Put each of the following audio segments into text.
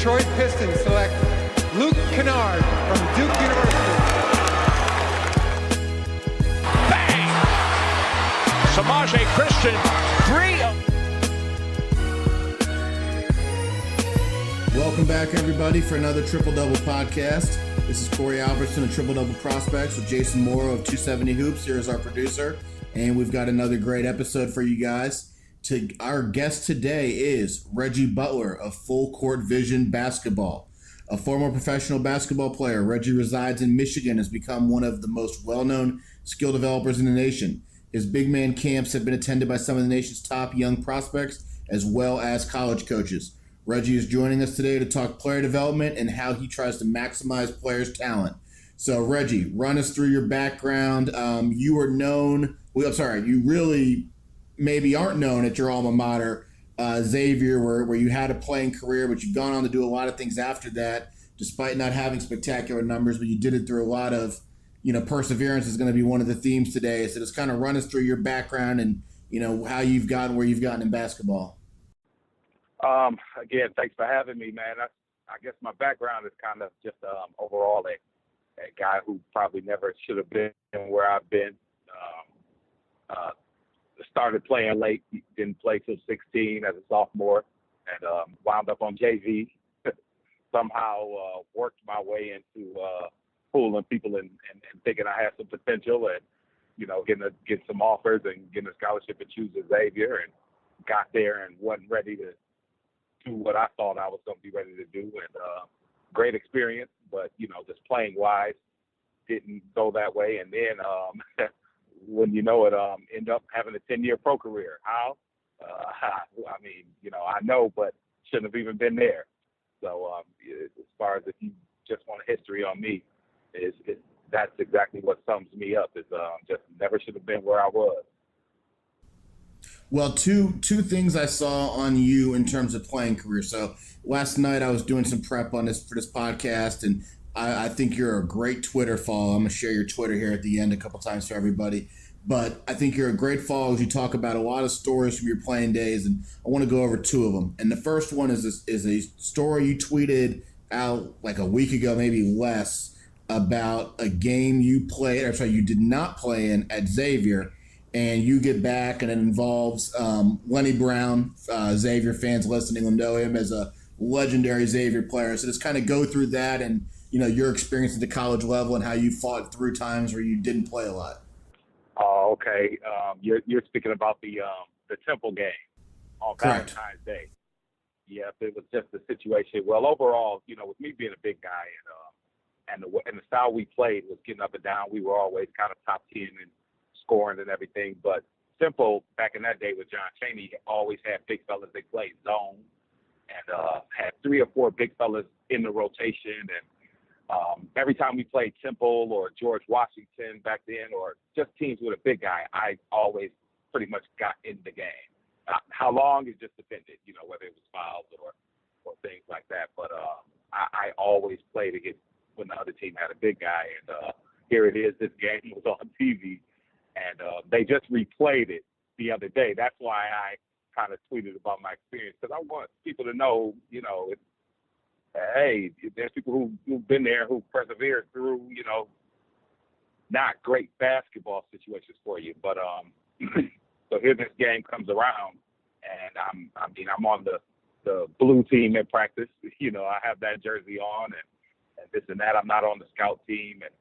Detroit Pistons select Luke Kennard from Duke University. Bang! Samaje Christian, 3. Welcome back, everybody, for another Triple Double podcast. This is Corey Albertson of Triple Double Prospects with Jason Morrow of 270 Hoops. Here is our producer, and we've got another great episode for you guys. Our guest today is Reggie Butler of Full Court Vision Basketball. A former professional basketball player, Reggie resides in Michigan and has become one of the most well-known skill developers in the nation. His big man camps have been attended by some of the nation's top young prospects as well as college coaches. Reggie is joining us today to talk player development and how he tries to maximize players' talent. So, Reggie, run us through your background. You really maybe aren't known at your alma mater, Xavier, where you had a playing career, but you've gone on to do a lot of things after that, despite not having spectacular numbers, but you did it through a lot of, perseverance is going to be one of the themes today. So just kind of run us through your background and, how you've gotten where you've gotten in basketball. Again, thanks for having me, man. I guess my background is kind of just overall a guy who probably never should have been where I've been. Started playing late, didn't play till 16 as a sophomore, and wound up on JV. Somehow worked my way into fooling people and thinking I had some potential and, get some offers and getting a scholarship and choose Xavier, and got there and wasn't ready to do what I thought I was going to be ready to do. And great experience, but, just playing wise, didn't go that way. And then when you know it, end up having a 10-year pro career. How? I know, but shouldn't have even been there. So as far as if you just want a history on me, that's exactly what sums me up. Is just never should have been where I was. Well, two things I saw on you in terms of playing career. So last night I was doing some prep for this podcast, and I think you're a great Twitter follow. I'm going to share your Twitter here at the end a couple times for everybody. But I think you're a great follow as you talk about a lot of stories from your playing days, and I want to go over two of them. And the first one is a story you tweeted out like a week ago, maybe less, about a game you did not play in at Xavier, and you get back, and it involves Lenny Brown. Xavier fans listening will know him as a legendary Xavier player. So just kind of go through that and, your experience at the college level and how you fought through times where you didn't play a lot. Oh, okay. You're speaking about the Temple game on Correct. Valentine's Day. Yes, it was just a situation. Well, overall, with me being a big guy and the style we played was getting up and down, we were always kind of top 10 and scoring and everything. But Temple, back in that day with John Chaney, always had big fellas. They played zone and had 3 or 4 big fellas in the rotation. And every time we played Temple or George Washington back then, or just teams with a big guy, I always pretty much got in the game. How long it just depended, whether it was fouls or things like that. But I always played against when the other team had a big guy. And here it is, this game was on TV, and they just replayed it the other day. That's why I kind of tweeted about my experience, because I want people to know, hey, there's people who've been there, who persevered through, not great basketball situations for you. But so here this game comes around, and I'm on the blue team in practice. I have that jersey on and this and that. I'm not on the scout team, and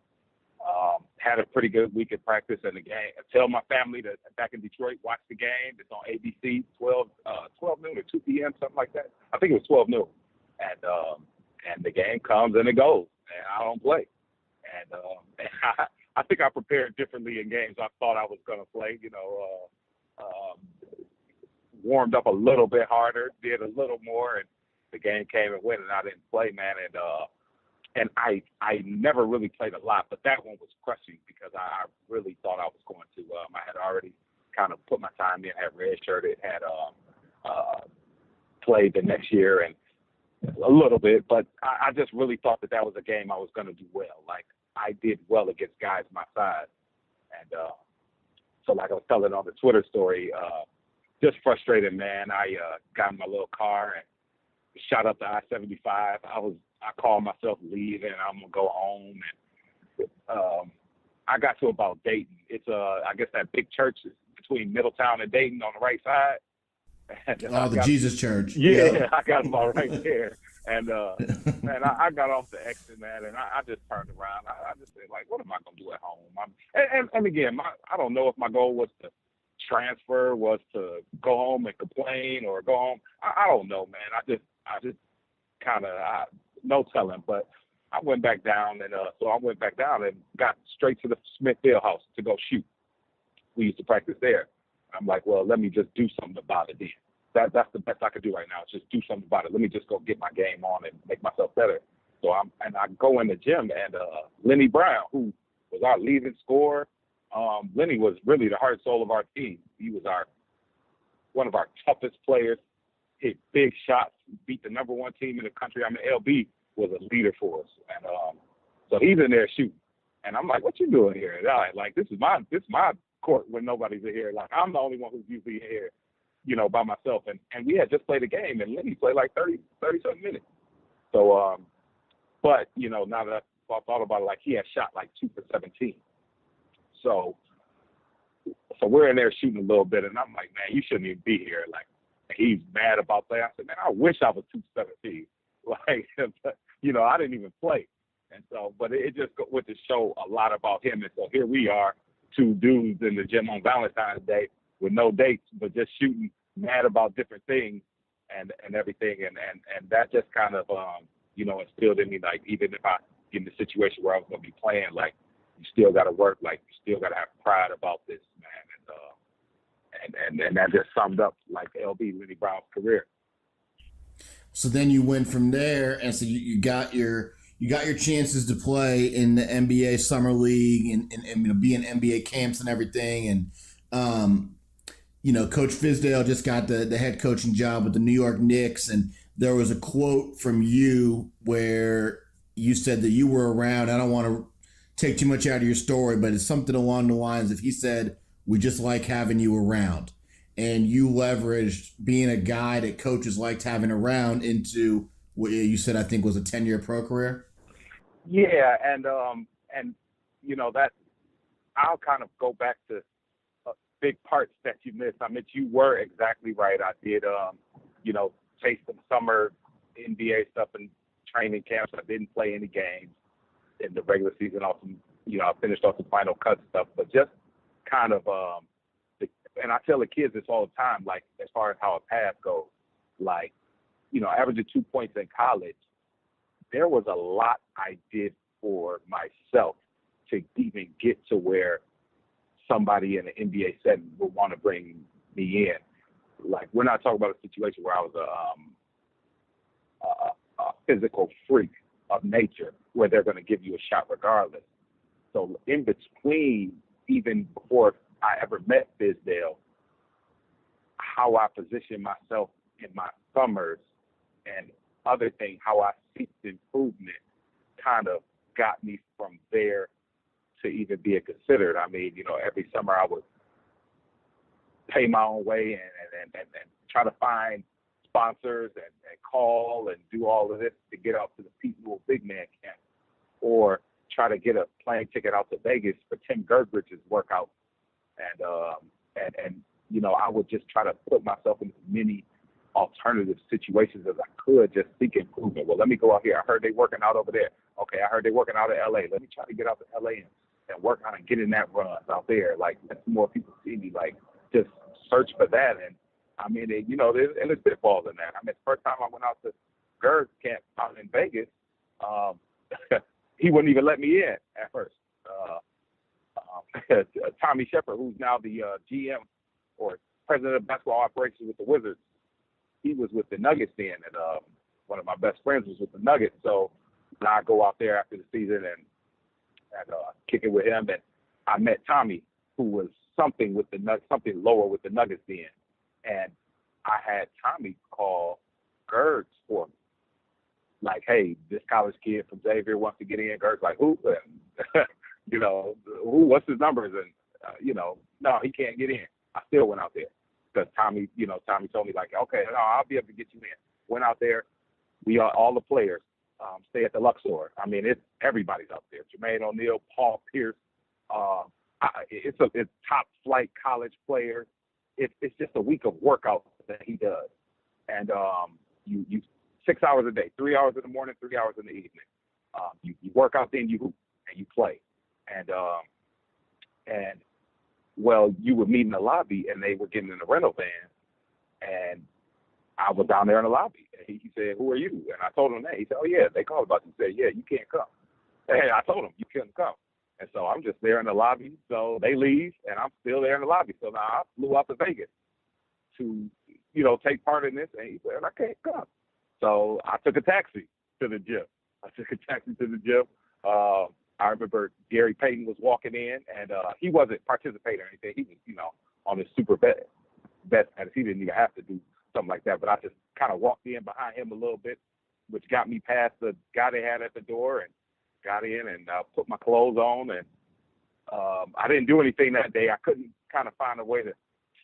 had a pretty good week at practice and the game. I tell my family to back in Detroit, watch the game. It's on ABC, 12 noon or 2 p.m., something like that. I think it was 12 noon. And the game comes and it goes, and I don't play. And I think I prepared differently in games I thought I was going to play. Warmed up a little bit harder, did a little more, and the game came and went, and I didn't play, man. And I never really played a lot, but that one was crushing because I really thought I was going to. I had already kind of put my time in, had redshirted, had played the next year and a little bit, but I just really thought that was a game I was going to do well. Like, I did well against guys my size. And so like I was telling on the Twitter story, just frustrated, man. I got in my little car and shot up to I-75. I called myself leaving. I'm gonna go home, and I got to about Dayton. It's I guess that big church is between Middletown and Dayton on the right side. And the Jesus Church. Yeah, Yep. I got about right there. And man, I got off the exit, man, and I just turned around. I just said, like, what am I gonna do at home? And again, I don't know if my goal was to transfer, was to go home and complain, or go home. I don't know, man. I just kind of no telling. But I went back down, and so I went back down and got straight to the Smith Field House to go shoot. We used to practice there. I'm like, well, let me just do something about it then. That's the best I could do right now, is just do something about it. Let me just go get my game on and make myself better. So I go in the gym, and Lenny Brown, who was our leading scorer, Lenny was really the heart and soul of our team. He was one of our toughest players, hit big shots, beat the number one team in the country. I mean, LB was a leader for us. And so he's in there shooting. And I'm like, what you doing here? And I'm like, this is my court when nobody's here. Like, I'm the only one who's usually here, by myself. And we had just played a game, and Lenny played like 30-something minutes. So, but, now that I thought about it, like, he had shot like 2 for 17. So we're in there shooting a little bit, and I'm like, man, you shouldn't even be here. Like, he's mad about that. I said, man, I wish I was 217. Like, I didn't even play. And so, but it just went to show a lot about him. And so here we are, two dudes in the gym on Valentine's Day with no dates, but just shooting, mad about different things and everything. And that just kind of, instilled in me, like, even if I get in the situation where I was going to be playing, like, you still got to work, like, you still got to have pride about this, man. And that just summed up, like, LB, Lenny Brown's career. So then you went from there, and so you got your chances to play in the NBA Summer League and be in NBA camps and everything. And, Coach Fizdale just got the head coaching job with the New York Knicks. And there was a quote from you where you said that you were around. I don't want to take too much out of your story, but it's something along the lines of, he said, we just like having you around. And you leveraged being a guy that coaches liked having around into what you said, I think, was a 10-year pro career. Yeah, and that I'll kind of go back to big parts that you missed. I mean, you were exactly right. I did, take some summer NBA stuff and training camps. I didn't play any games in the regular season. Also, I finished off the final cut stuff, but just kind of, and I tell the kids this all the time, like, as far as how a path goes, like, averaging 2 points in college, there was a lot I did for myself to even get to where somebody in the NBA setting would want to bring me in. Like, we're not talking about a situation where I was a physical freak of nature where they're going to give you a shot regardless. So in between, even before I ever met Fizdale, how I position myself in my summers and other things, how I seeked improvement, kind of got me from there to even being considered. I mean, every summer I would pay my own way and try to find sponsors and call and do all of this to get out to the People Big Man Camp, or try to get a plane ticket out to Vegas for Tim Gergrich's workout. And I would just try to put myself in as many alternative situations as I could, just seek improvement. Well, let me go out here. I heard they working out over there. Okay, I heard they working out in LA. Let me try to get out to LA and work on and get in that runs out there. Like, let more people see me. Like, just search for that. And I mean, there's pitfalls in that. I mean, the first time I went out to Gerg's camp out in Vegas, he wouldn't even let me in at first. Tommy Shepard, who's now the GM or president of basketball operations with the Wizards, he was with the Nuggets then, and one of my best friends was with the Nuggets. So I go out there after the season and kick it with him, and I met Tommy, who was something lower with the Nuggets then, and I had Tommy call Gerds for me, like, hey, this college kid from Xavier wants to get in. Gerds like, who? Who? What's his numbers? And no, he can't get in. I still went out there because Tommy told me, like, okay, no, I'll be able to get you in. Went out there, all the players stay at the Luxor. I mean, everybody's up there. Jermaine O'Neal, Paul Pierce. It's top flight college players. It's just a week of workouts that he does, and you 6 hours a day, 3 hours in the morning, 3 hours in the evening. You work out, then you hoop and you play, and well, you would meet in the lobby, and they were getting in a rental van, and I was down there in the lobby. And he said, "Who are you?" And I told him that. He said, "Oh yeah, they called about you." He said, "Yeah, you can't come." And I told him you couldn't come. And so I'm just there in the lobby. So they leave, and I'm still there in the lobby. So now I flew out to Vegas to, take part in this. And he said, "I can't come." So I took a taxi to the gym. I remember Gary Payton was walking in, and he wasn't participating or anything. He was, on his super best status. He didn't even have to do something like that. But I just kind of walked in behind him a little bit, which got me past the guy they had at the door, and got in and put my clothes on. And I didn't do anything that day. I couldn't kind of find a way to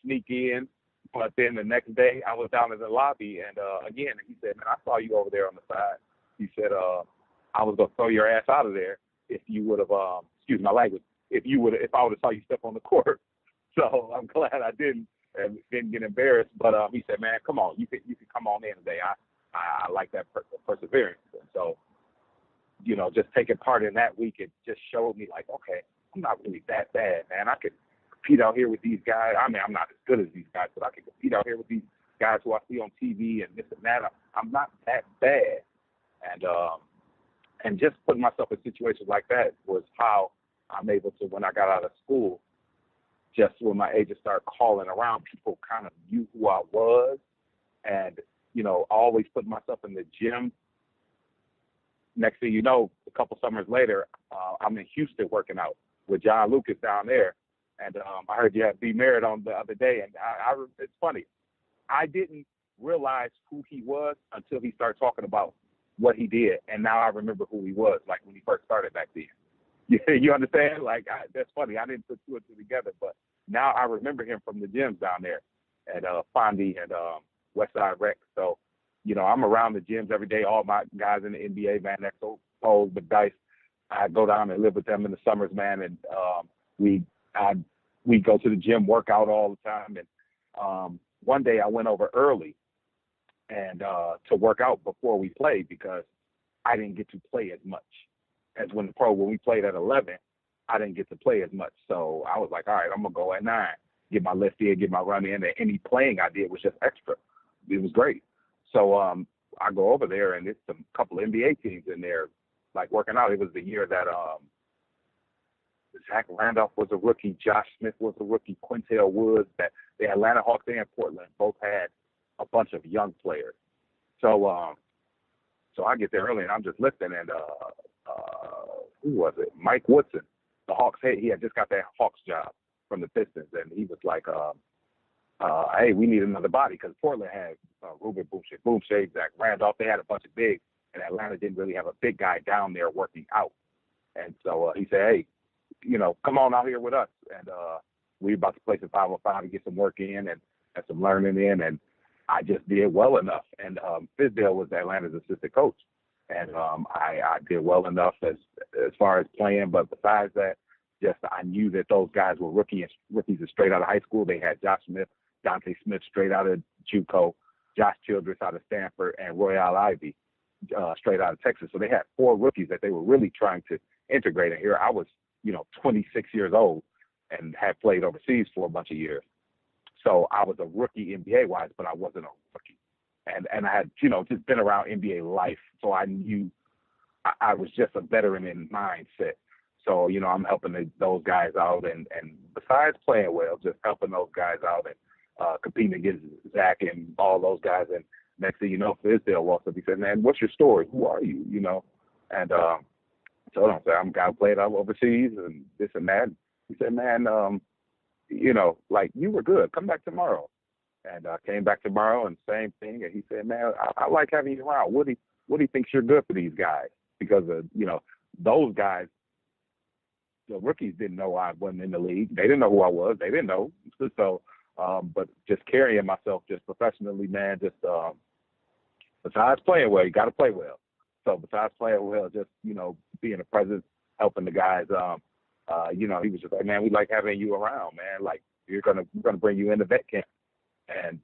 sneak in. But then the next day, I was down in the lobby, and again, he said, "Man, I saw you over there on the side." He said, "I was gonna throw your ass out of there if you would have, excuse my language, if I would have saw you step on the court." So I'm glad I didn't and didn't get embarrassed. But he said, "Man, come on, you can come on in today. I like that perseverance." And so, just taking part in that week, it just showed me like, okay, I'm not really that bad, man. I could compete out here with these guys. I mean, I'm not as good as these guys, but I can compete out here with these guys who I see on TV and this and that. I'm not that bad. And just putting myself in situations like that was how I'm able to, when I got out of school, just when my agent started calling around, people kind of knew who I was, and always putting myself in the gym. Next thing you know, a couple summers later, I'm in Houston working out with John Lucas down there, and I heard you had B. Merritt on the other day, and it's funny, I didn't realize who he was until he started talking about what he did, and now I remember who he was, like when he first started back then. You understand? Like, that's funny. I didn't put two and two together, but now I remember him from the gyms down there at Fondy and Westside Rec. So, I'm around the gyms every day. All my guys in the NBA, man, that's so Pole, but Dice, I go down and live with them in the summers, man, and we go to the gym, work out all the time. And one day I went over early and to work out before we played because I didn't get to play as much as when we played at 11. I didn't get to play as much, so I was like, all right, I'm gonna go at 9, get my lift in, get my run in, and any playing I did was just extra. It was great. So I go over there, and it's a couple of NBA teams in there, like working out. It was the year that Zach Randolph was a rookie, Josh Smith was a rookie, Quintel Woods. That the Atlanta Hawks and Portland both had a bunch of young players. So so I get there early, and I'm just lifting, and who was it? Mike Woodson, the Hawks head. He had just got that Hawks job from the Pistons, and he was like, hey, we need another body, because Portland had Ruben Boomshade, Zach Randolph. They had a bunch of bigs, and Atlanta didn't really have a big guy down there working out. And so he said, hey, come on out here with us. And we were about to play some 5-on-5 and get some work in and some learning in, and I just did well enough. And Fizdale was Atlanta's assistant coach, and I did well enough as far as playing. But besides that, just I knew that those guys were rookies straight out of high school. They had Josh Smith, Dante Smith straight out of JUCO, Josh Childress out of Stanford, and Royale Ivy straight out of Texas. So they had 4 rookies that they were really trying to integrate. And here I was, 26 years old and had played overseas for a bunch of years. So I was a rookie NBA-wise, but I wasn't a rookie. And I had, just been around NBA life. So I knew I was just a veteran in mindset. So, I'm helping those guys out. And besides playing well, just helping those guys out and competing against Zach and all those guys. And next thing you know, Fizdale walks up. He said, man, what's your story? Who are you? And so I said, I'm a guy who played out overseas and this and that. He said, man, like, you were good. Come back tomorrow. And I came back tomorrow and same thing. And he said, man, I like having you around. Woody thinks you're good for these guys because of, those guys, the rookies didn't know I wasn't in the league. They didn't know who I was. They didn't know. So, but just carrying myself just professionally, man, just besides playing well, you got to play well. So besides playing well, just, being a presence, helping the guys, he was just like, man, we like having you around, man. Like, we're gonna bring you into vet camp. And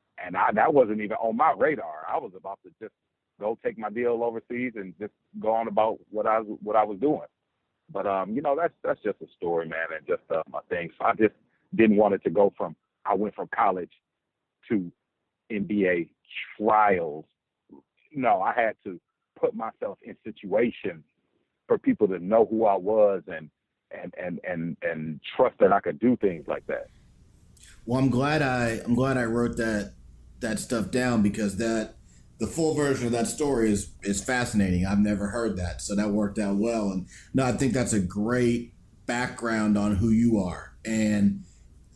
that wasn't even on my radar. I was about to just go take my deal overseas and just go on about what I was doing. But that's just a story, man, and just my thing. So I just didn't want it to go from, I went from college to NBA trials. No, I had to put myself in situations for people to know who I was and trust that I could do things like that. Well, I'm glad I wrote that stuff down, because the full version of that story is fascinating. I've never heard that, so that worked out well. And no, I think that's a great background on who you are. And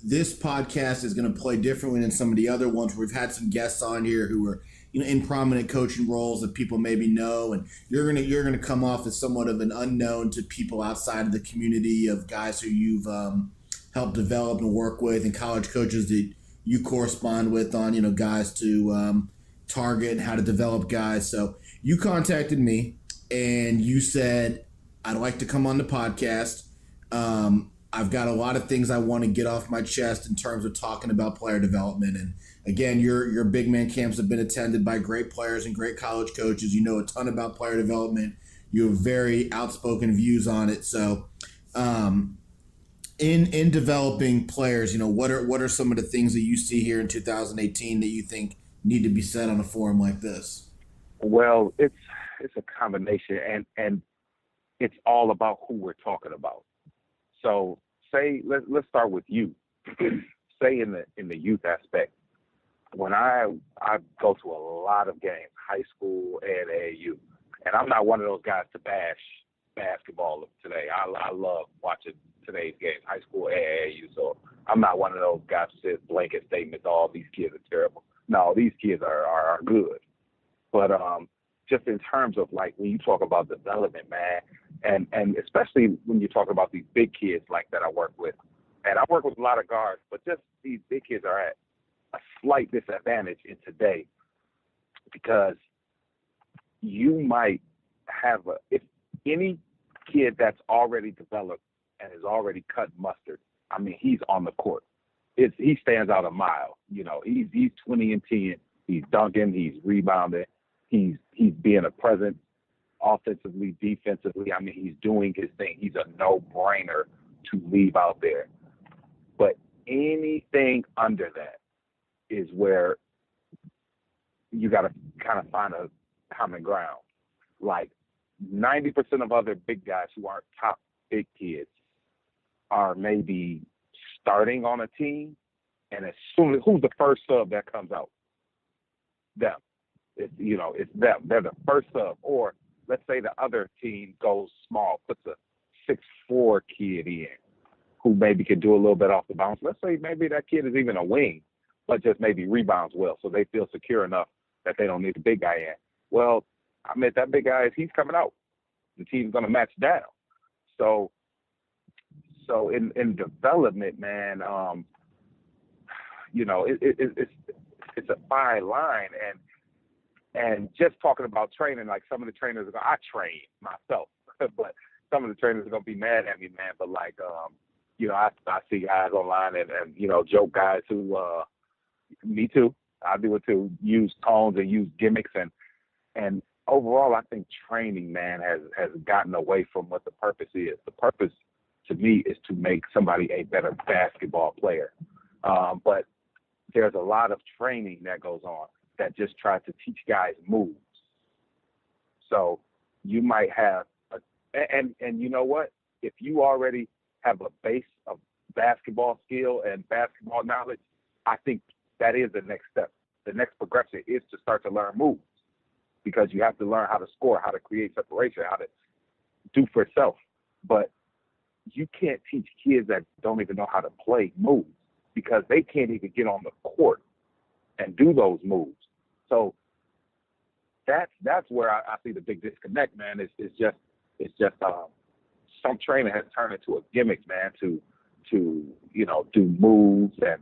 this podcast is going to play differently than some of the other ones. We've had some guests on here who are in prominent coaching roles that people maybe know, and you're gonna come off as somewhat of an unknown to people outside of the community of guys who you've helped develop and work with, and college coaches that you correspond with on guys to target and how to develop guys. So you contacted me and you said, I'd like to come on the podcast. I've got a lot of things I want to get off my chest in terms of talking about player development. And again, your big man camps have been attended by great players and great college coaches. You know a ton about player development. You have very outspoken views on it. So in developing players, what are some of the things that you see here in 2018 that you think need to be said on a forum like this? Well, it's a combination, and it's all about who we're talking about. So let's start with you. Say in the youth aspect, when I go to a lot of games, high school and AAU, and I'm not one of those guys to bash basketball today. I love watching today's games, high school and AAU. So I'm not one of those guys who says blanket statements, all these kids are terrible. No, these kids are good. But just in terms of, like, when you talk about development, man, and especially when you talk about these big kids like that I work with, and I work with a lot of guards, but just these big kids are at a slight disadvantage in today, because you might have if any kid that's already developed and is already cut mustard, I mean, he's on the court. He stands out a mile. He's 20 and 10. He's dunking. He's rebounding. He's being a presence offensively, defensively. I mean, he's doing his thing. He's a no-brainer to leave out there. But anything under that is where you got to kind of find a common ground. Like 90% of other big guys who aren't top big kids are maybe starting on a team, and as soon as who's the first sub that comes out? Them. It's them. They're the first sub. Or let's say the other team goes small, puts a 6'4" kid in who maybe can do a little bit off the bounce. Let's say maybe that kid is even a wing, but just maybe rebounds well, so they feel secure enough that they don't need the big guy in. Well, I mean, that big guy, if he's coming out, the team's going to match down. So in development, man, it's a fine line, and just talking about training, like some of the trainers I train myself, but some of the trainers are gonna be mad at me, man. But like, I see guys online and joke guys who, me too, I do it too, use tones and use gimmicks, and overall, I think training, man, has gotten away from what the purpose is. The purpose to me is to make somebody a better basketball player. But there's a lot of training that goes on that just tries to teach guys moves. So you might have, and you know what? If you already have a base of basketball skill and basketball knowledge, I think that is the next step. The next progression is to start to learn moves, because you have to learn how to score, how to create separation, how to do for self. But you can't teach kids that don't even know how to play moves, because they can't even get on the court and do those moves. So that's where I see the big disconnect, man. It's just some training has turned into a gimmick, man, to do moves and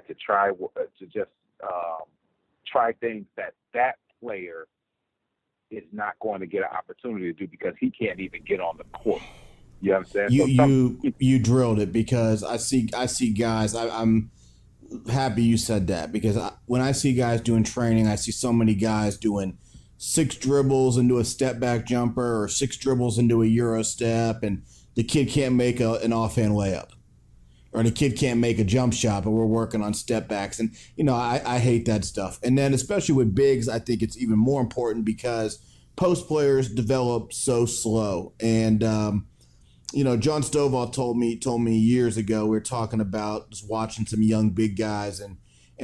to try to just try things that player is not going to get an opportunity to do because he can't even get on the court. You understand? You drilled it, because I see guys. I'm happy you said that, because when I see guys doing training, I see so many guys doing 6 dribbles into a step back jumper or 6 dribbles into a Euro step, and the kid can't make an offhand layup, or the kid can't make a jump shot, but we're working on step backs. And, I hate that stuff. And then especially with bigs, I think it's even more important because post players develop so slow. And, John Stovall told me years ago, we were talking about just watching some young big guys, and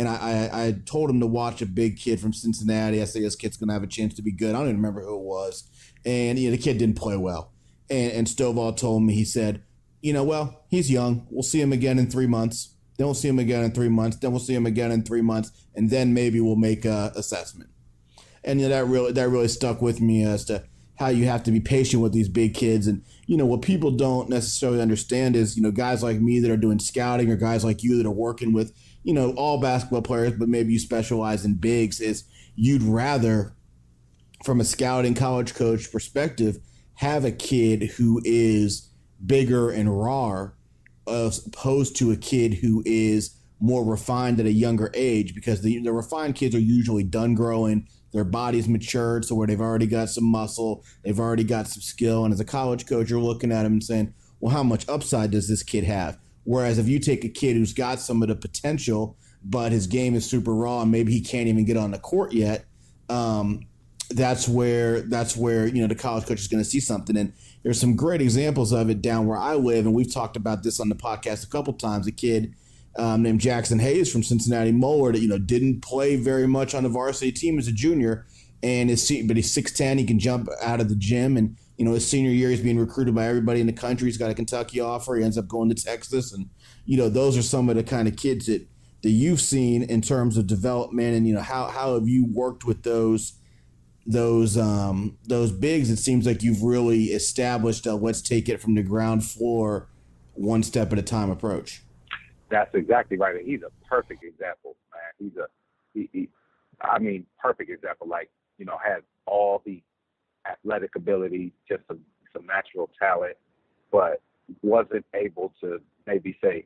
I told him to watch a big kid from Cincinnati. I said, this kid's going to have a chance to be good. I don't even remember who it was. And, the kid didn't play well. And Stovall told me, he said, well, he's young. We'll see him again in 3 months. Then we'll see him again in 3 months. Then we'll see him again in 3 months. And then maybe we'll make a assessment. And that really stuck with me as to how you have to be patient with these big kids. And, what people don't necessarily understand is, guys like me that are doing scouting, or guys like you that are working with, all basketball players, but maybe you specialize in bigs, is you'd rather, from a scouting college coach perspective, have a kid who is bigger and raw as opposed to a kid who is more refined at a younger age, because the refined kids are usually done growing. Their body's matured, so where they've already got some muscle, they've already got some skill. And as a college coach, you're looking at him and saying, well, how much upside does this kid have? Whereas if you take a kid who's got some of the potential, but his game is super raw and maybe he can't even get on the court yet, that's where the college coach is going to see something. And there's some great examples of it down where I live, and we've talked about this on the podcast a couple times. A kid named Jackson Hayes from Cincinnati Moeller that didn't play very much on the varsity team as a junior, but he's 6'10", he can jump out of the gym, and his senior year he's being recruited by everybody in the country. He's got a Kentucky offer. He ends up going to Texas, and those are some of the kind of kids that you've seen in terms of development. And how have you worked with those bigs? It seems like you've really established a let's take it from the ground floor, one step at a time approach. That's exactly right. He's a perfect example, man. Perfect example. Like, has all the athletic ability, just some natural talent, but wasn't able to maybe say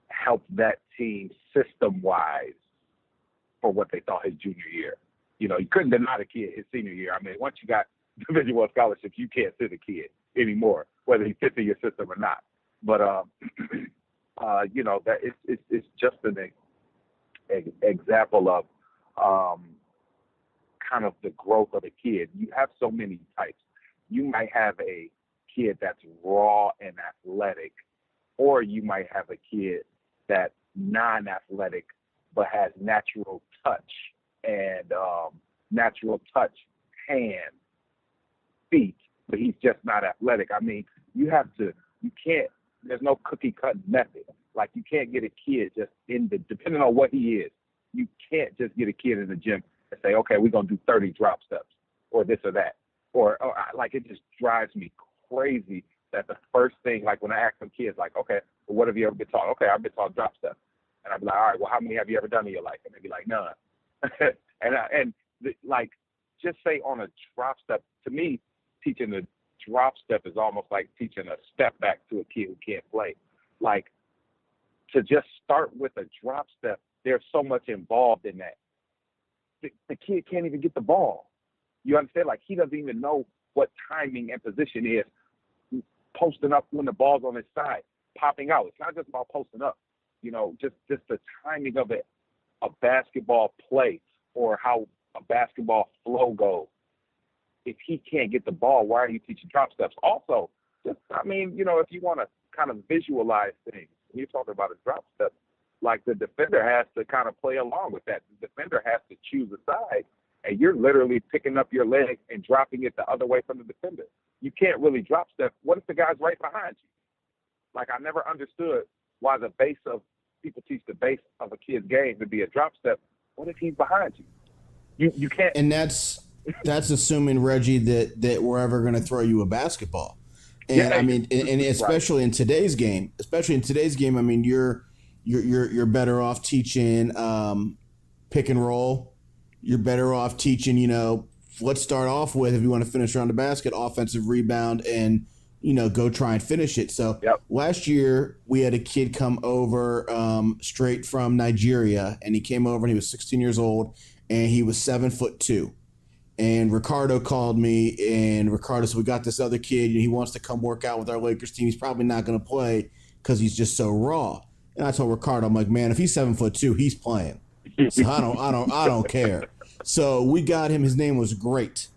help that team system-wise for what they thought his junior year. You couldn't deny the kid his senior year. Once you got Division I scholarships, you can't sit a kid anymore, whether he fits in your system or not. But that it's just an example of kind of the growth of a kid. You have so many types. You might have a kid that's raw and athletic, or you might have a kid that's non-athletic but has natural touch and hands, feet, but he's just not athletic. There's no cookie cut method. Like, you can't get a kid depending on what he is, you can't just get a kid in the gym and say, okay, we're going to do 30 drop steps or this or that. Or it just drives me crazy that the first thing, like when I ask some kids, like, okay, well, what have you ever been taught? Okay, I've been taught drop steps. And I'd be like, all right, well, how many have you ever done in your life? And they'd be like, none. Just say on a drop step, to me, teaching the drop step is almost like teaching a step back to a kid who can't play. Like, to just start with a drop step, there's so much involved in that. The kid can't even get the ball. You understand? Like, he doesn't even know what timing and position is. Posting up when the ball's on his side, popping out. It's not just about posting up. Just the timing of it, a basketball play, or how a basketball flow goes. If he can't get the ball, why are you teaching drop steps? Also, if you want to kind of visualize things, when you're talking about a drop step, like, the defender has to kind of play along with that. The defender has to choose a side, and you're literally picking up your leg and dropping it the other way from the defender. You can't really drop step. What if the guy's right behind you? Like, I never understood why people teach the base of a kid's game to be a drop step. What if he's behind you? You can't. And that's assuming, Reggie, that we're ever going to throw you a basketball. And and especially in today's game, you're better off teaching pick and roll. You're better off teaching, let's start off with, if you want to finish around the basket, offensive rebound and, go try and finish it. So last year we had a kid come over straight from Nigeria, and he came over and he was 16 years old, and he was 7'2". And Ricardo called me, and Ricardo said, we got this other kid, and he wants to come work out with our Lakers team. He's probably not going to play because he's just so raw. And I told Ricardo, I'm like, man, if he's 7'2", he's playing. So I don't care. So we got him. His name was Great.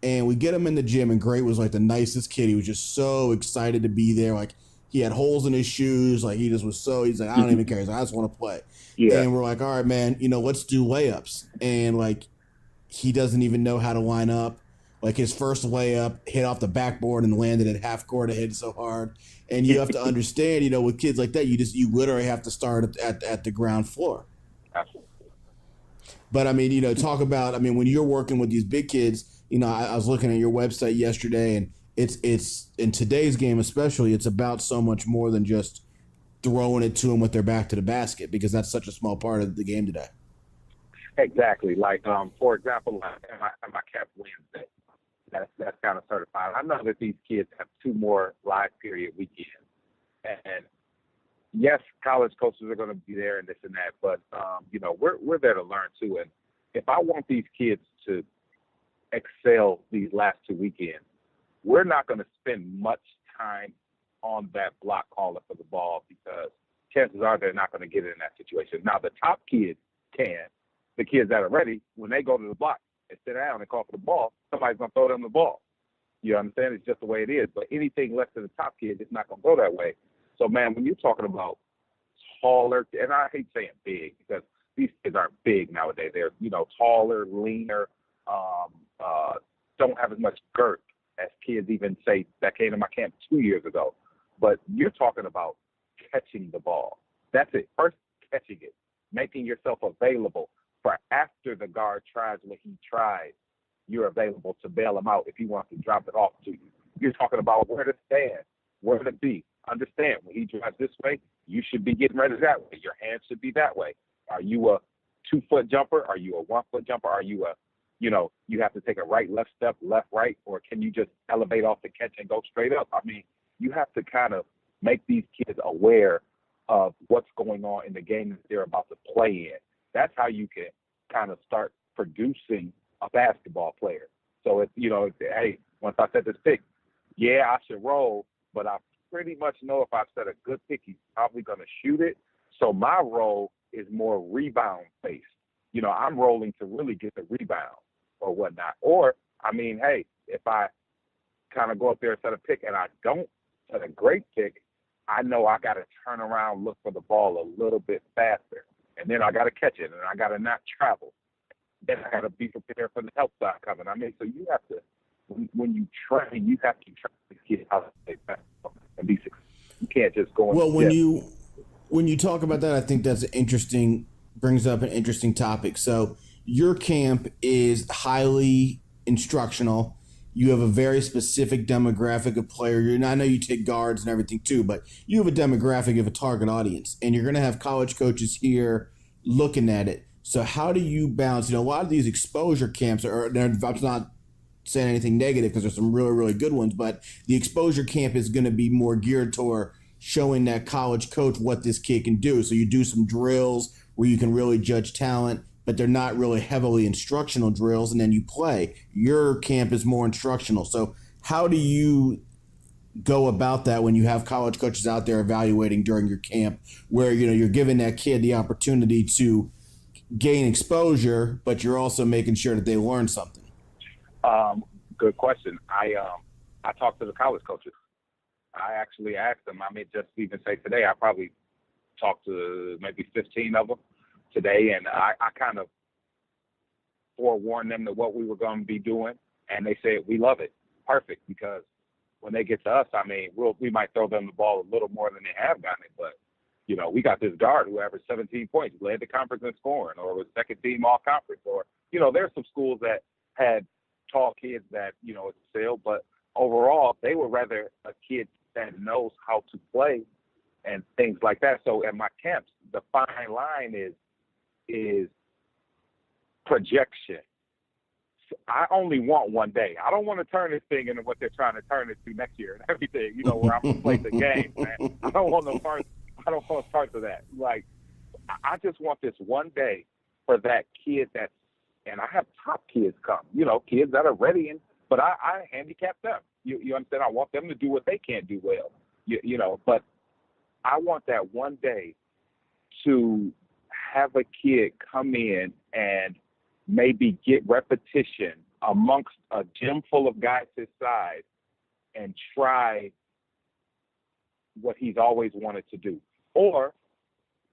And we get him in the gym, and Great was like the nicest kid. He was just so excited to be there. Like, he had holes in his shoes. Like, he's like, I don't even care. He's like, I just want to play. Yeah. And we're like, all right, man, let's do layups. And, like, he doesn't even know how to line up. Like, his first layup hit off the backboard and landed at half court. It hit so hard. And you have to understand, with kids like that, you literally have to start at the ground floor. Absolutely. But, I mean, talk about, when you're working with these big kids, I was looking at your website yesterday, and it's in today's game especially, it's about so much more than just throwing it to them with their back to the basket, because that's such a small part of the game today. Exactly. Like, for example, at my Camp Wednesday, that's kind of certified. I know that these kids have 2 more live period weekends. And yes, college coaches are going to be there and this and that, but, we're there to learn too. And if I want these kids to excel these last 2 weekends, we're not going to spend much time on that block calling for the ball, because chances are they're not going to get in that situation. Now, the top kids can. The kids that are ready, when they go to the block and sit down and call for the ball, somebody's going to throw them the ball. You understand? It's just the way it is. But anything less than the top kids, it's not going to go that way. So, man, when you're talking about taller, and I hate saying big, because these kids aren't big nowadays. They're, taller, leaner, don't have as much girth as kids even say that came to my camp 2 years ago. But you're talking about catching the ball. That's it. First, catching it, making yourself available for after the guard tries what he tries, you're available to bail him out if he wants to drop it off to you. You're talking about where to stand, where to be. Understand, when he drives this way, you should be getting ready that way. Your hands should be that way. Are you a 2-foot jumper? Are you a 1-foot jumper? Are you a, you have to take a right, left step, left, right, or can you just elevate off the catch and go straight up? I mean, you have to kind of make these kids aware of what's going on in the game that they're about to play in. That's how you can kind of start producing a basketball player. So it's, hey, once I set this pick, yeah, I should roll, but I pretty much know if I set a good pick, he's probably going to shoot it. So my role is more rebound based. I'm rolling to really get the rebound or whatnot. Or, hey, if I kind of go up there and set a pick and I don't set a great pick, I know I got to turn around, look for the ball a little bit faster. And then I got to catch it, and I got to not travel. Then I got to be prepared for the help side coming. So you have to, when you train, you have to train the kid how to play basketball and be successful. You can't just go. Well, when you talk about that, I think that's brings up an interesting topic. So your camp is highly instructional. You have a very specific demographic of player. I know you take guards and everything too, but you have a demographic of a target audience, and you're going to have college coaches here looking at it. So how do you balance? A lot of these exposure camps I'm not saying anything negative because there's some really, really good ones, but the exposure camp is going to be more geared toward showing that college coach what this kid can do. So you do some drills where you can really judge talent, but they're not really heavily instructional drills, and then you play. Your camp is more instructional. So how do you go about that when you have college coaches out there evaluating during your camp where, you're giving that kid the opportunity to gain exposure, but you're also making sure that they learn something? Good question. I talked to the college coaches. I actually asked them. Just even say today, I probably talked to maybe 15 of them today, and I kind of forewarned them that what we were going to be doing, and they said, we love it. Perfect, because when they get to us, we might throw them the ball a little more than they have gotten it, but, we got this guard who averaged 17 points, led the conference in scoring, or was second team all conference, or, there's some schools that had tall kids that, excel, but overall, they would rather a kid that knows how to play and things like that. So at my camps, the fine line is projection, I only want one day. I don't want to turn this thing into what they're trying to turn it to next year and everything, where I'm going to play the game, man. I don't want no parts. I don't want parts of that. Like, I just want this one day for that kid and I have top kids come, kids that are ready, but I handicap them. You understand? I want them to do what they can't do well, but I want that one day to have a kid come in and maybe get repetition amongst a gym full of guys his size and try what he's always wanted to do or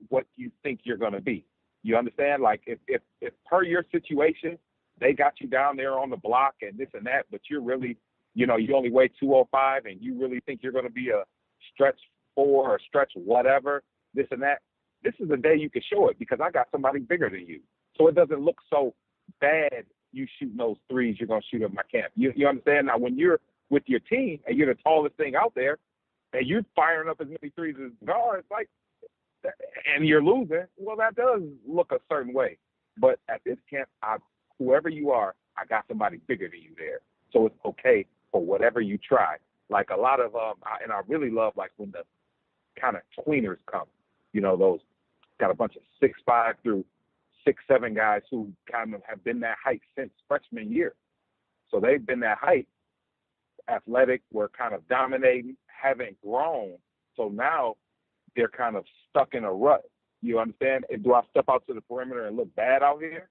what you think you're going to be. You understand? Like if per your situation, they got you down there on the block and this and that, but you're really, you only weigh 205 and you really think you're going to be a stretch 4 or stretch whatever, this and that. This is the day you can show it because I got somebody bigger than you. So it doesn't look so bad you shooting those threes you're going to shoot at my camp. You understand? Now, when you're with your team and you're the tallest thing out there and you're firing up as many threes as guards, like, and you're losing, well, that does look a certain way. But at this camp, whoever you are, I got somebody bigger than you there. So it's okay for whatever you try. Like a lot of, and I really love like when the kind of tweeners come, those got a bunch of 6'5" through 6'7" guys who kind of have been that height since freshman year. So they've been that height, athletic, were kind of dominating, haven't grown. So now they're kind of stuck in a rut. You understand? And do I step out to the perimeter and look bad out here?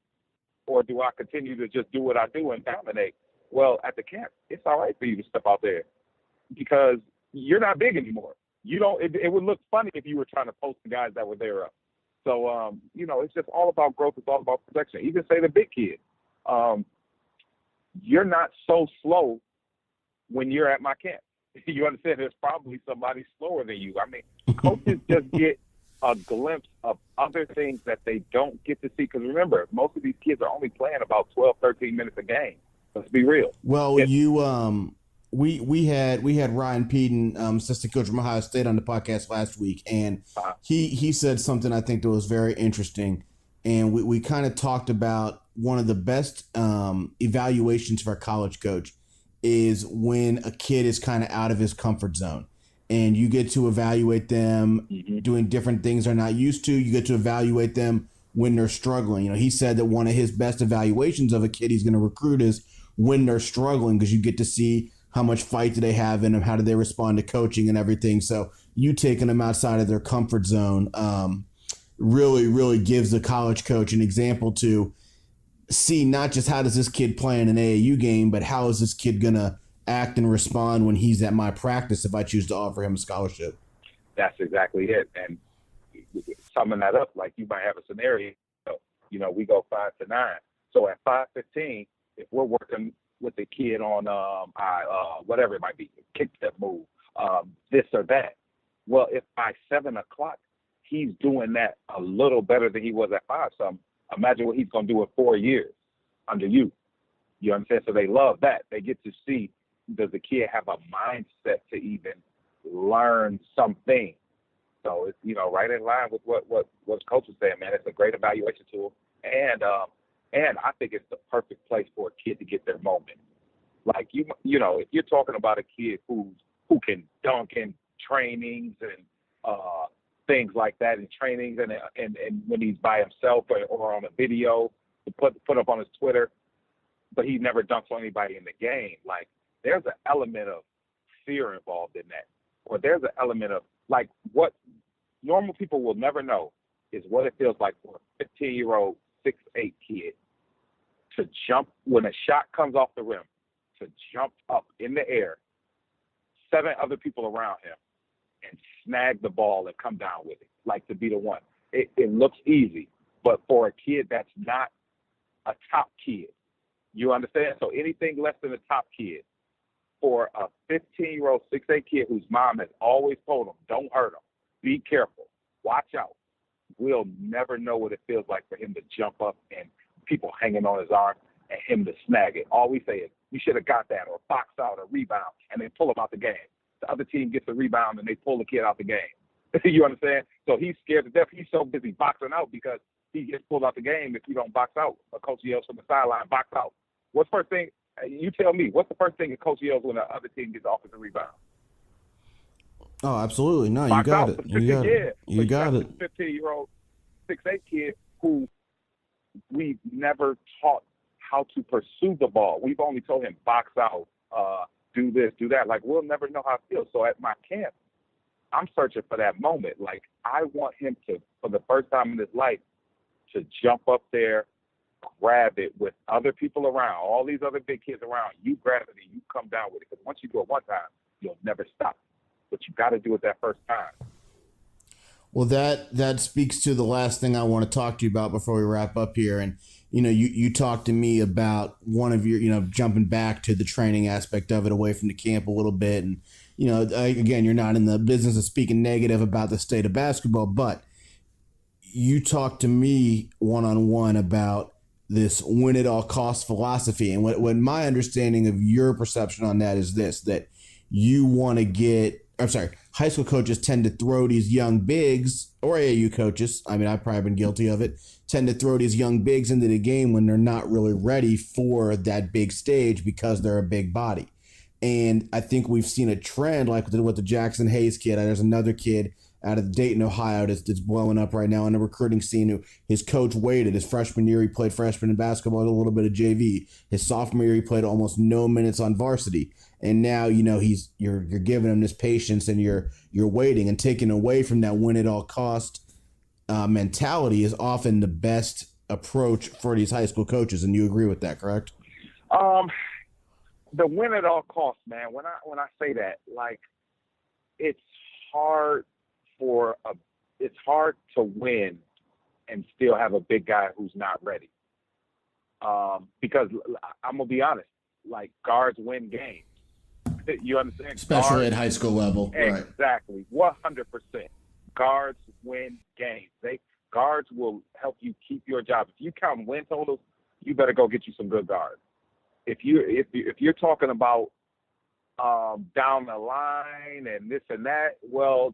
Or do I continue to just do what I do and dominate? Well, at the camp, it's all right for you to step out there because you're not big anymore. It would look funny if you were trying to post the guys that were there up. So, it's just all about growth. It's all about protection. Even say the big kid, you're not so slow when you're at my camp. You understand? There's probably somebody slower than you. I mean, coaches just get a glimpse of other things that they don't get to see. Because remember, most of these kids are only playing about 12, 13 minutes a game. Let's be real. Well, we had Ryan Peden, assistant coach from Ohio State, on the podcast last week, and he said something I think that was very interesting. And we kind of talked about one of the best evaluations for a college coach is when a kid is kind of out of his comfort zone. And you get to evaluate them doing different things they're not used to. You get to evaluate them when they're struggling. He said that one of his best evaluations of a kid he's going to recruit is when they're struggling, because you get to see how much fight do they have in them, how do they respond to coaching and everything. So you taking them outside of their comfort zone really, really gives the college coach an example to see not just how does this kid play in an AAU game, but how is this kid going to act and respond when he's at my practice if I choose to offer him a scholarship. That's exactly it. And summing that up, like you might have a scenario, we go 5 to 9. So at 5:15, if we're working with the kid on whatever it might be, kick step move, this or that. Well, if by 7 o'clock he's doing that a little better than he was at 5 something, imagine what he's going to do in 4 years under you. You understand? So they love that. They get to see, does the kid have a mindset to even learn something? So it's, right in line with what coach was saying, man. It's a great evaluation tool. And I think it's the perfect place for a kid to get their moment. Like, if you're talking about a kid who can dunk in trainings and things like that in trainings and when he's by himself or on a video to put up on his Twitter, but he never dunks on anybody in the game. Like, there's an element of fear involved in that. Or there's an element of, like, what normal people will never know is what it feels like for a 15-year-old, 6'8" kid to jump when a shot comes off the rim, to jump up in the air, 7 other people around him, and snag the ball and come down with it, like to be the one. It looks easy, but for a kid that's not a top kid, you understand? So anything less than a top kid, for a 15-year-old, 6'8" kid whose mom has always told him, don't hurt him, be careful, watch out, we'll never know what it feels like for him to jump up and people hanging on his arm and him to snag it. All we say is, you should have got that, or box out, or rebound, and they pull him out the game. The other team gets the rebound and they pull the kid out the game. You understand? So he's scared to death. He's so busy boxing out because he gets pulled out the game if you don't box out. A coach yells from the sideline, box out. What's the first thing? You tell me. What's the first thing a coach yells when the other team gets offensive rebound? Oh, absolutely. No, you Box got out. it. You got it. You got it. 15-year-old, 6'8" kid who we've never taught how to pursue the ball. We've only told him box out, do this, do that. Like, we'll never know how it feels. So at my camp, I'm searching for that moment. Like, I want him to, for the first time in his life, to jump up there, grab it with other people around, all these other big kids around. You grab it and you come down with it. Because once you do it one time, you'll never stop. But you got to do it that first time. Well, that speaks to the last thing I want to talk to you about before we wrap up here. And, you talked to me about one of your, jumping back to the training aspect of it away from the camp a little bit. And, again, you're not in the business of speaking negative about the state of basketball, but you talked to me one-on-one about this win at all costs philosophy. And what my understanding of your perception on that is this, that you want to get, high school coaches tend to throw these young bigs, or AAU coaches, I mean, I've probably been guilty of it, tend to throw these young bigs into the game when they're not really ready for that big stage because they're a big body. And I think we've seen a trend like with the Jackson Hayes kid. There's another kid out of Dayton, Ohio that's blowing up right now in the recruiting scene who his coach waited. His freshman year, he played freshman in basketball, a little bit of JV. His sophomore year, he played almost no minutes on varsity. And now, you're giving him this patience and you're waiting, and taking away from that win at all cost mentality is often the best approach for these high school coaches. And you agree with that, correct? The win at all costs, man. When I say that, like, it's hard to win and still have a big guy who's not ready. Because I'm gonna be honest, like, guards win games. You understand? Especially guards, at high school level. Exactly. 100%. Guards win games. Guards will help you keep your job. If you count win totals, you better go get you some good guards. If you're talking about down the line and this and that, well,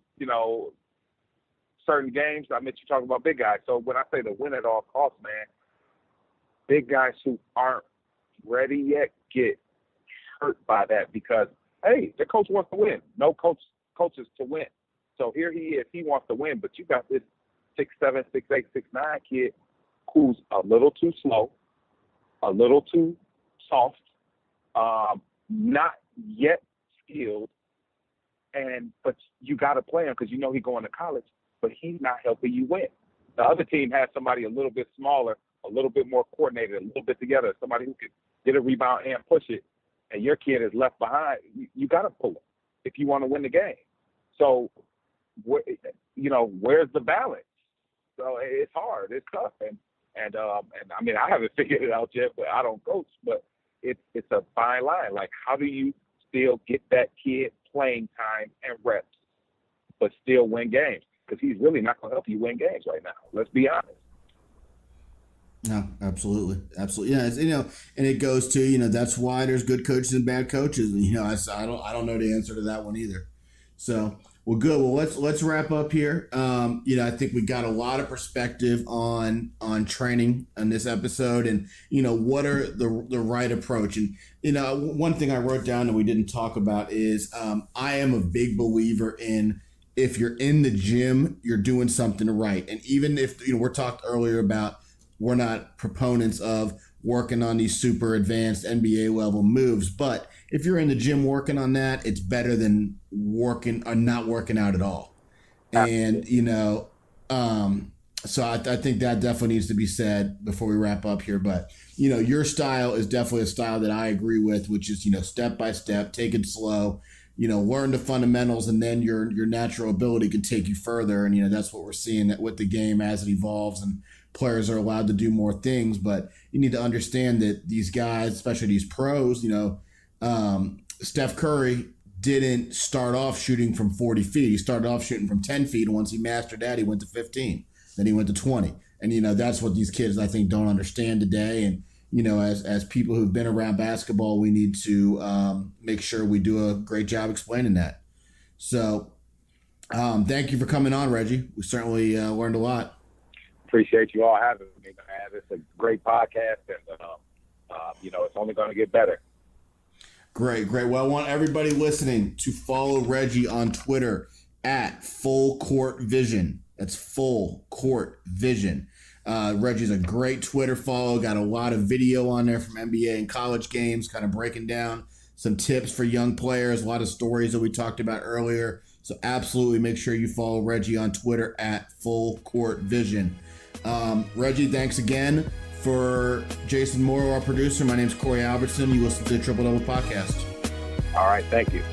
certain games, I meant you talking about big guys. So when I say the win at all costs, man, big guys who aren't ready yet get hurt by that because, hey, the coach wants to win. No coaches to win. So here he is. He wants to win, but you got this 6'7", 6'8", 6'9" kid who's a little too slow, a little too soft, not yet skilled, but you got to play him because he's going to college, but he's not helping you win. The other team has somebody a little bit smaller, a little bit more coordinated, a little bit together, somebody who can get a rebound and push it, and your kid is left behind. You got to pull him if you want to win the game. So, where's the balance? So it's hard, it's tough, and I mean, I haven't figured it out yet, but I don't coach, but it's a fine line. Like, how do you still get that kid playing time and reps, but still win games? Because he's really not going to help you win games right now. Let's be honest. No, absolutely. Yeah, and it goes to, that's why there's good coaches and bad coaches. And, I don't know the answer to that one either. So, well, good. Well, let's wrap up here. I think we got a lot of perspective on training on this episode, and what are the right approach. And one thing I wrote down that we didn't talk about is I am a big believer in, if you're in the gym, you're doing something right. And even if we're talked earlier about, we're not proponents of working on these super advanced NBA level moves, but if you're in the gym working on that, it's better than working or not working out at all. And, so I think that definitely needs to be said before we wrap up here. But, your style is definitely a style that I agree with, which is, step by step, take it slow, learn the fundamentals, and then your natural ability can take you further. And, that's what we're seeing with the game as it evolves and players are allowed to do more things. But you need to understand that these guys, especially these pros, Steph Curry didn't start off shooting from 40 feet. He started off shooting from 10 feet. And once he mastered that, he went to 15. Then he went to 20. And, that's what these kids, I think, don't understand today. And, as people who've been around basketball, we need to make sure we do a great job explaining that. So thank you for coming on, Reggie. We certainly learned a lot. Appreciate you all having me, man. It's a great podcast, and It's only going to get better. Great. Well, I want everybody listening to follow Reggie on Twitter at Full Court Vision. That's Full Court Vision. Reggie's a great Twitter follow. Got a lot of video on there from NBA and college games, kind of breaking down some tips for young players, a lot of stories that we talked about earlier. So absolutely make sure you follow Reggie on Twitter at Full Court Vision. Reggie, thanks again. For Jason Morrow, our producer, my name's Corey Albertson. You listen to the Triple Double Podcast. All right, thank you.